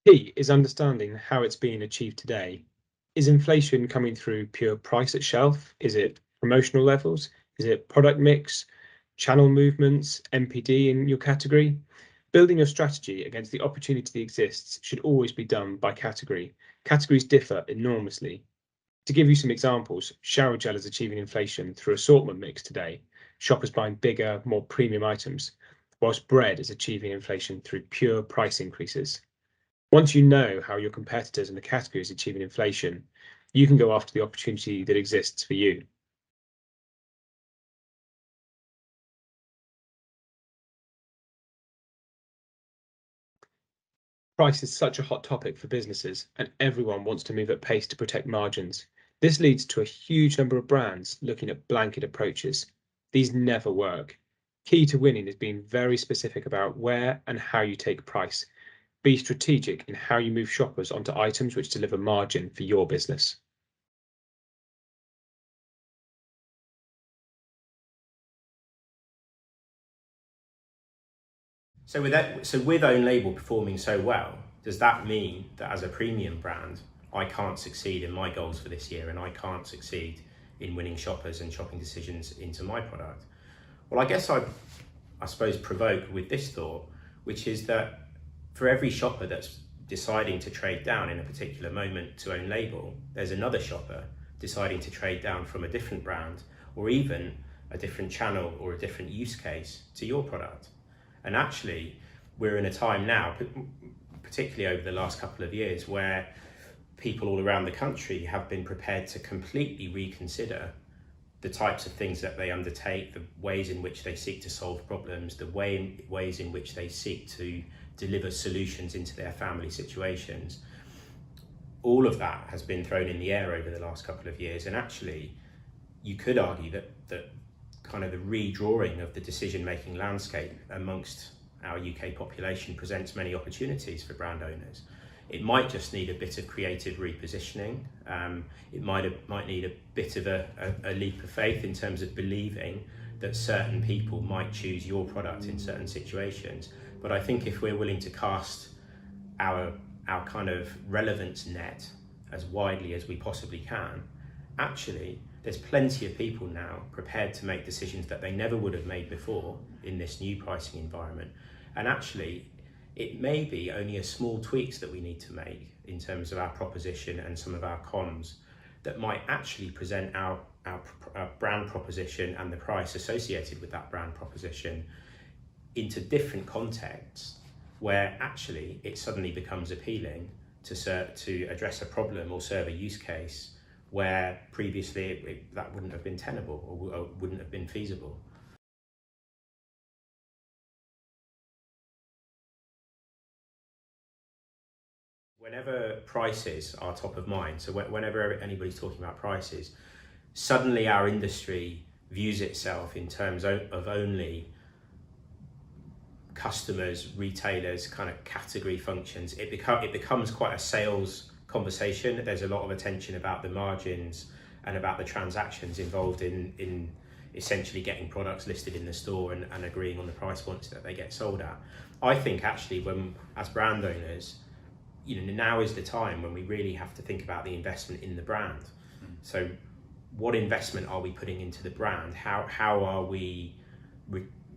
Key is understanding how it's being achieved today. Is inflation coming through pure price at shelf? Is it promotional levels? Is it product mix, channel movements, MPD in your category? Building your strategy against the opportunity that exists should always be done by category. Categories differ enormously. To give you some examples, shower gel is achieving inflation through assortment mix today, shoppers buying bigger, more premium items, whilst bread is achieving inflation through pure price increases. Once you know how your competitors in the category is achieving inflation, you can go after the opportunity that exists for you. Price is such a hot topic for businesses, and everyone wants to move at pace to protect margins. This leads to a huge number of brands looking at blanket approaches. These never work. Key to winning is being very specific about where and how you take price. Be strategic in how you move shoppers onto items which deliver margin for your business. With own label performing so well, does that mean that as a premium brand, I can't succeed in my goals for this year and I can't succeed in winning shoppers and shopping decisions into my product? Well, I guess I suppose provoke with this thought, which is that for every shopper that's deciding to trade down in a particular moment to own label, there's another shopper deciding to trade down from a different brand or even a different channel or a different use case to your product. And actually, we're in a time now, particularly over the last couple of years, where people all around the country have been prepared to completely reconsider the types of things that they undertake, the ways in which they seek to solve problems, the ways in which they seek to deliver solutions into their family situations. All of that has been thrown in the air over the last couple of years. And actually, you could argue that kind of the redrawing of the decision-making landscape amongst our UK population presents many opportunities for brand owners. It might just need a bit of creative repositioning. It might need a bit of a leap of faith in terms of believing that certain people might choose your product in certain situations. But I think if we're willing to cast our kind of relevance net as widely as we possibly can, actually, there's plenty of people now prepared to make decisions that they never would have made before in this new pricing environment. And actually, it may be only a small tweaks that we need to make in terms of our proposition and some of our comms that might actually present our brand proposition and the price associated with that brand proposition into different contexts where actually it suddenly becomes appealing to address a problem or serve a use case where previously that wouldn't have been tenable or wouldn't have been feasible. Whenever prices are top of mind, so whenever anybody's talking about prices, suddenly our industry views itself in terms of only customers, retailers, kind of category functions. It becomes quite a sales conversation. There's a lot of attention about the margins and about the transactions involved in essentially getting products listed in the store and agreeing on the price points that they get sold at. I think actually when, as brand owners, now is the time when we really have to think about the investment in the brand. So what investment are we putting into the brand? How are we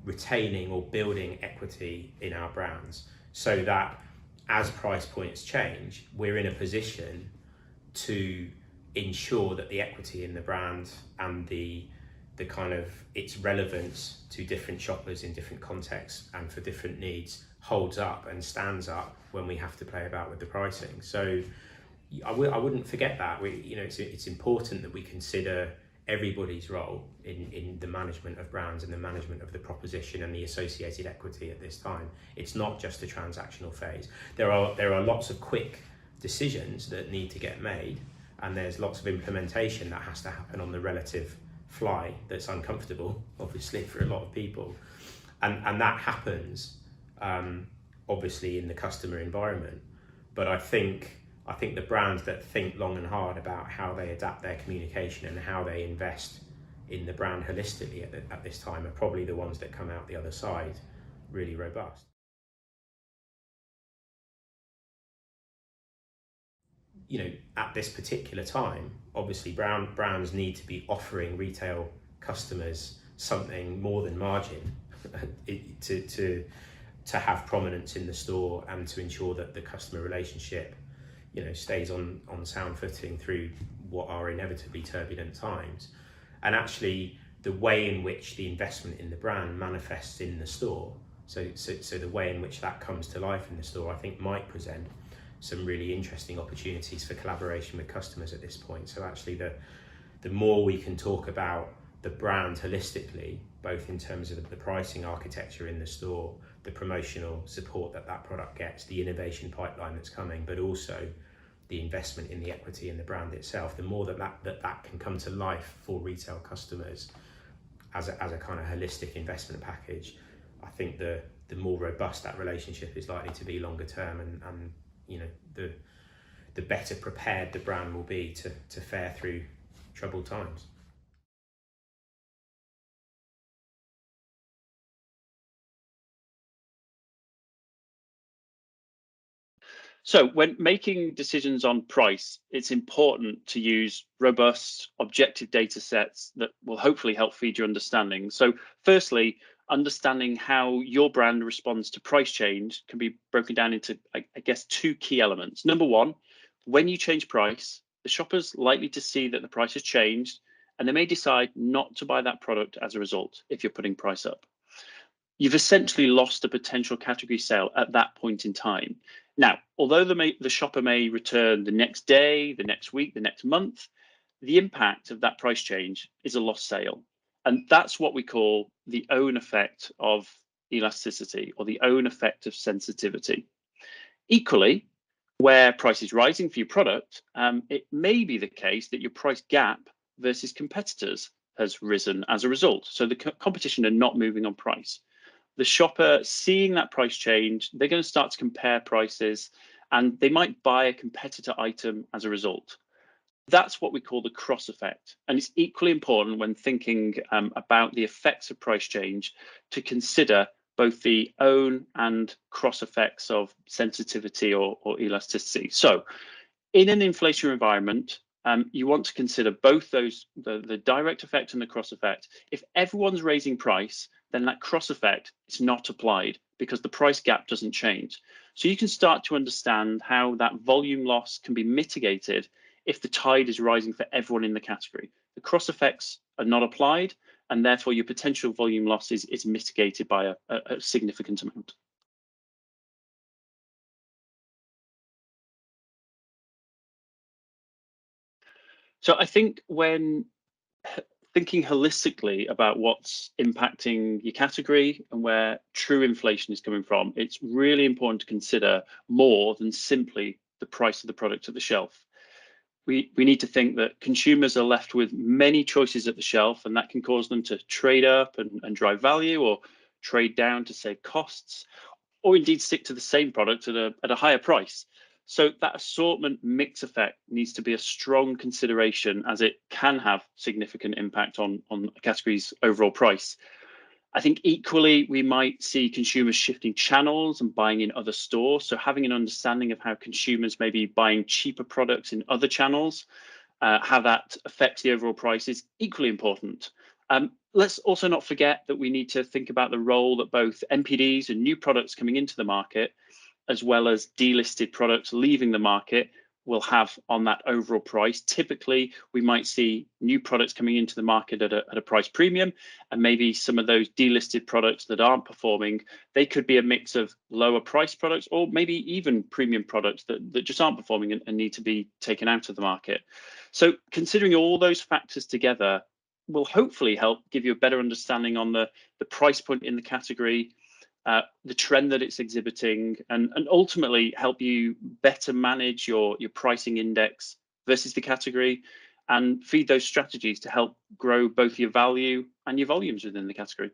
retaining or building equity in our brands so that as price points change, we're in a position to ensure that the equity in the brand and the kind of its relevance to different shoppers in different contexts and for different needs holds up and stands up when we have to play about with the pricing. So I wouldn't forget that. It's important that we consider everybody's role in the management of brands and the management of the proposition and the associated equity at this time. It's not just a transactional phase. There are lots of quick decisions that need to get made, and there's lots of implementation that has to happen on the relative fly that's uncomfortable, obviously, for a lot of people. And that happens, obviously, in the customer environment. But I think the brands that think long and hard about how they adapt their communication and how they invest in the brand holistically at this time are probably the ones that come out the other side really robust. at this particular time, obviously brands need to be offering retail customers something more than margin to have prominence in the store and to ensure that the customer relationship, stays on sound footing through what are inevitably turbulent times. And actually, the way in which the investment in the brand manifests in the store, so the way in which that comes to life in the store, I think might present some really interesting opportunities for collaboration with customers at this point. So actually, the more we can talk about the brand holistically, both in terms of the pricing architecture in the store, the promotional support that product gets, the innovation pipeline that's coming, but also the investment in the equity in the brand itself, the more that can come to life for retail customers as a kind of holistic investment package, I think the more robust that relationship is likely to be longer term, and the better prepared the brand will be to fare through troubled times. So when making decisions on price, it's important to use robust, objective data sets that will hopefully help feed your understanding. So firstly, understanding how your brand responds to price change can be broken down into, I guess, two key elements. Number one, when you change price, the shopper's likely to see that the price has changed, and they may decide not to buy that product as a result if you're putting price up. You've essentially lost a potential category sale at that point in time. Now, although the shopper may return the next day, the next week, the next month, the impact of that price change is a lost sale. And that's what we call the own effect of elasticity, or the own effect of sensitivity. Equally, where price is rising for your product, it may be the case that your price gap versus competitors has risen as a result. So the competition are not moving on price. The shopper seeing that price change, they're going to start to compare prices, and they might buy a competitor item as a result. That's what we call the cross effect. And it's equally important when thinking about the effects of price change to consider both the own and cross effects of sensitivity or elasticity. So in an inflationary environment, you want to consider both those, the direct effect and the cross effect. If everyone's raising price, then that cross effect is not applied because the price gap doesn't change. So you can start to understand how that volume loss can be mitigated if the tide is rising for everyone in the category. The cross effects are not applied, and therefore your potential volume loss is mitigated by a significant amount. So I think when thinking holistically about what's impacting your category and where true inflation is coming from, it's really important to consider more than simply the price of the product at the shelf. We need to think that consumers are left with many choices at the shelf, and that can cause them to trade up and drive value, or trade down to save costs, or indeed stick to the same product at a higher price. So that assortment mix effect needs to be a strong consideration, as it can have significant impact on a category's overall price. I think equally, we might see consumers shifting channels and buying in other stores. So having an understanding of how consumers may be buying cheaper products in other channels, how that affects the overall price is equally important. Let's also not forget that we need to think about the role that both NPDs and new products coming into the market, as well as delisted products leaving the market, will have on that overall price. Typically, we might see new products coming into the market at a price premium, and maybe some of those delisted products that aren't performing, they could be a mix of lower price products, or maybe even premium products that just aren't performing and need to be taken out of the market. So considering all those factors together will hopefully help give you a better understanding on the price point in the category, the trend that it's exhibiting, and ultimately help you better manage your pricing index versus the category, and feed those strategies to help grow both your value and your volumes within the category.